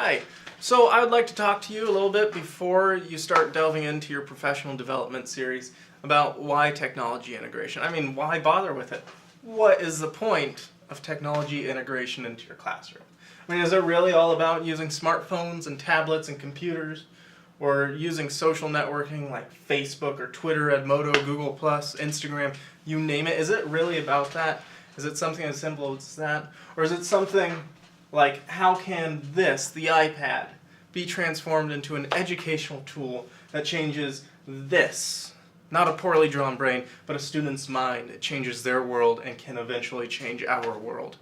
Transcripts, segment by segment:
Hi. So I would like to talk to you a little bit before you start delving into your professional development series about why technology integration. I mean, why bother with it? What is the point of technology integration into your classroom? I mean, is it really all about using smartphones and tablets and computers, or using social networking like Facebook or Twitter, Edmodo, Google+, Instagram, you name it? Is it really about that? Is it something as simple as that? Or is it something like, how can this, the iPad, be transformed into an educational tool that changes this? Not a poorly drawn brain, but a student's mind. It changes their world and can eventually change our world.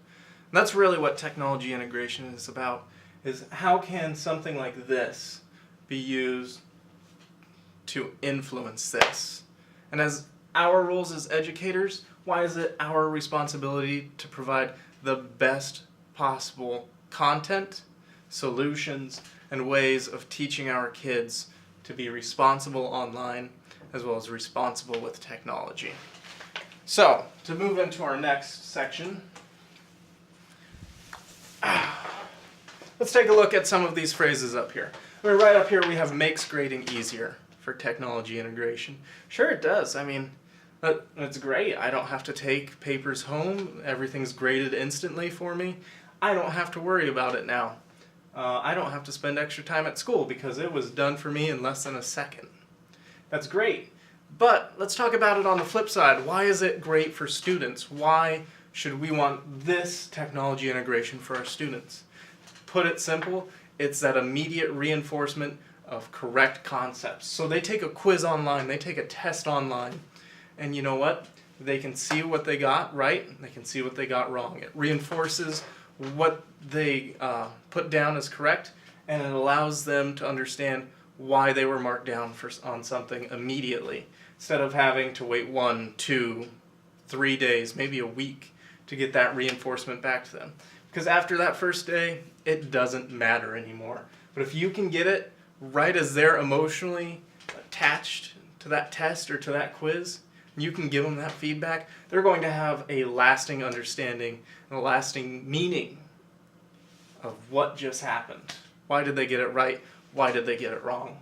And that's really what technology integration is about, is how can something like this be used to influence this? And as our roles as educators, why is it our responsibility to provide the best possible content, solutions, and ways of teaching our kids to be responsible online as well as responsible with technology? So, to move into our next section, let's take a look at some of these phrases up here. I mean, right up here we have makes grading easier for technology integration. Sure it does. I mean, it's great. I don't have to take papers home. Everything's graded instantly for me. I don't have to worry about it now. I don't have to spend extra time at school because it was done for me in less than a second. That's great. But let's talk about it on the flip side. Why is it great for students? Why should we want this technology integration for our students? Put it simple, it's that immediate reinforcement of correct concepts. So they take a quiz online, they take a test online, and you know what? They can see what they got right, they can see what they got wrong. It reinforces what they put down as correct, and it allows them to understand why they were marked down on something immediately, instead of having to wait 1, 2, 3 days, maybe a week to get that reinforcement back to them. Because after that first day, it doesn't matter anymore. But if you can get it right as they're emotionally attached to that test or to that quiz, you can give them that feedback, they're going to have a lasting understanding and a lasting meaning of what just happened. Why did they get it right? Why did they get it wrong?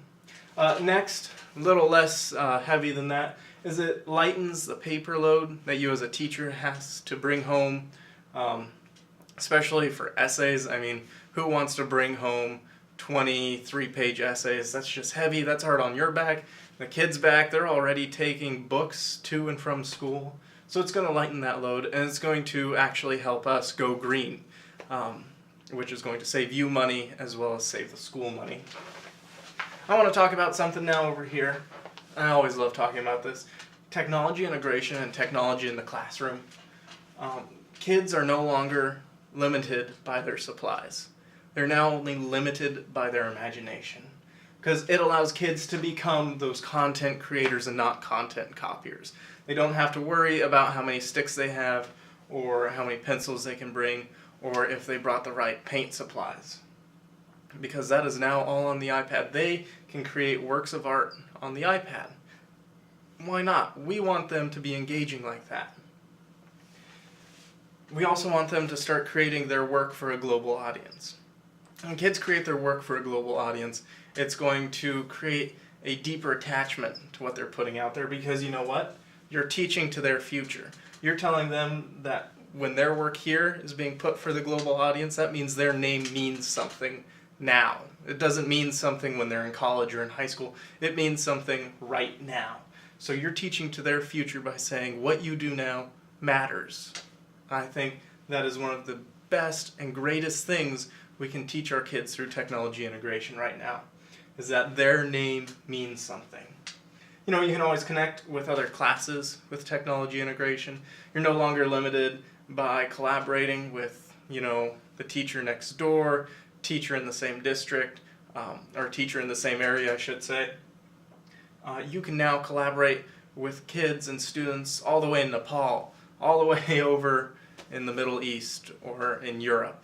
Next, a little less heavy than that, is it lightens the paper load that you as a teacher has to bring home, especially for essays. I mean, who wants to bring home 23-page essays? That's just heavy. That's hard on your back. The kids' back, they're already taking books to and from school. So it's going to lighten that load, and it's going to actually help us go green, which is going to save you money as well as save the school money. I want to talk about something now over here. I always love talking about this. Technology integration and technology in the classroom. Kids are no longer limited by their supplies. They're now only limited by their imagination, because it allows kids to become those content creators and not content copiers. They don't have to worry about how many sticks they have, or how many pencils they can bring, or if they brought the right paint supplies, because that is now all on the iPad. They can create works of art on the iPad. Why not? We want them to be engaging like that. We also want them to start creating their work for a global audience. When kids create their work for a global audience, it's going to create a deeper attachment to what they're putting out there, because you know what? You're teaching to their future. You're telling them that when their work here is being put for the global audience, that means their name means something now. It doesn't mean something when they're in college or in high school. It means something right now. So you're teaching to their future by saying what you do now matters. I think that is one of the best and greatest things we can teach our kids through technology integration right now, is that their name means something. You know, you can always connect with other classes with technology integration. You're no longer limited by collaborating with, the teacher next door, teacher in the same district, or teacher in the same area, I should say. You can now collaborate with kids and students all the way in Nepal, all the way over in the Middle East or in Europe.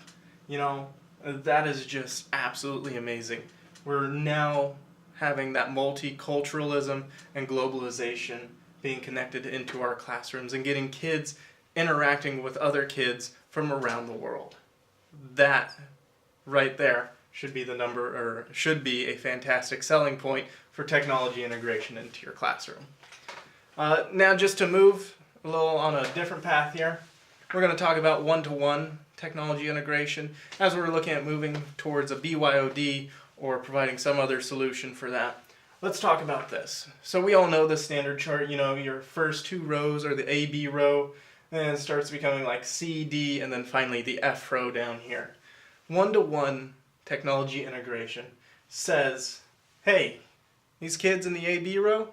That is just absolutely amazing. We're now having that multiculturalism and globalization being connected into our classrooms and getting kids interacting with other kids from around the world. That right there should be a fantastic selling point for technology integration into your classroom. Now just to move a little on a different path here, we're going to talk about one-to-one technology integration as we're looking at moving towards a BYOD or providing some other solution for that. Let's talk about this. So we all know the standard chart, your first two rows are the A, B row, and it starts becoming like C, D, and then finally the F row down here. One-to-one technology integration says, hey, these kids in the A, B row,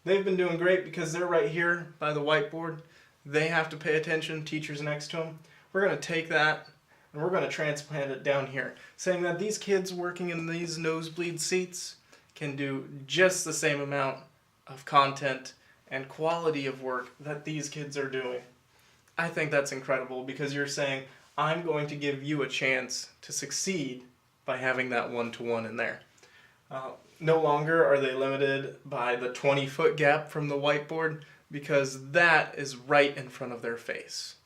they've been doing great because they're right here by the whiteboard. They have to pay attention, teachers next to them. We're going to take that and we're going to transplant it down here, saying that these kids working in these nosebleed seats can do just the same amount of content and quality of work that these kids are doing. I think that's incredible because you're saying, I'm going to give you a chance to succeed by having that one-to-one in there. No longer are they limited by the 20-foot gap from the whiteboard because that is right in front of their face.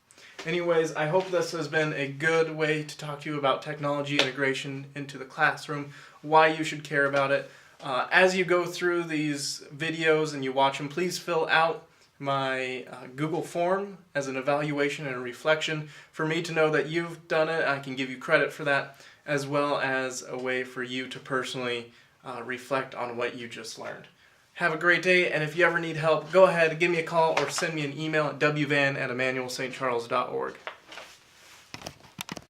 Anyways, I hope this has been a good way to talk to you about technology integration into the classroom, why you should care about it. As you go through these videos and you watch them, please fill out my Google form as an evaluation and a reflection for me to know that you've done it. I can give you credit for that, as well as a way for you to personally reflect on what you just learned. Have a great day, and if you ever need help, go ahead and give me a call or send me an email at wvan@emmanuelstcharles.org.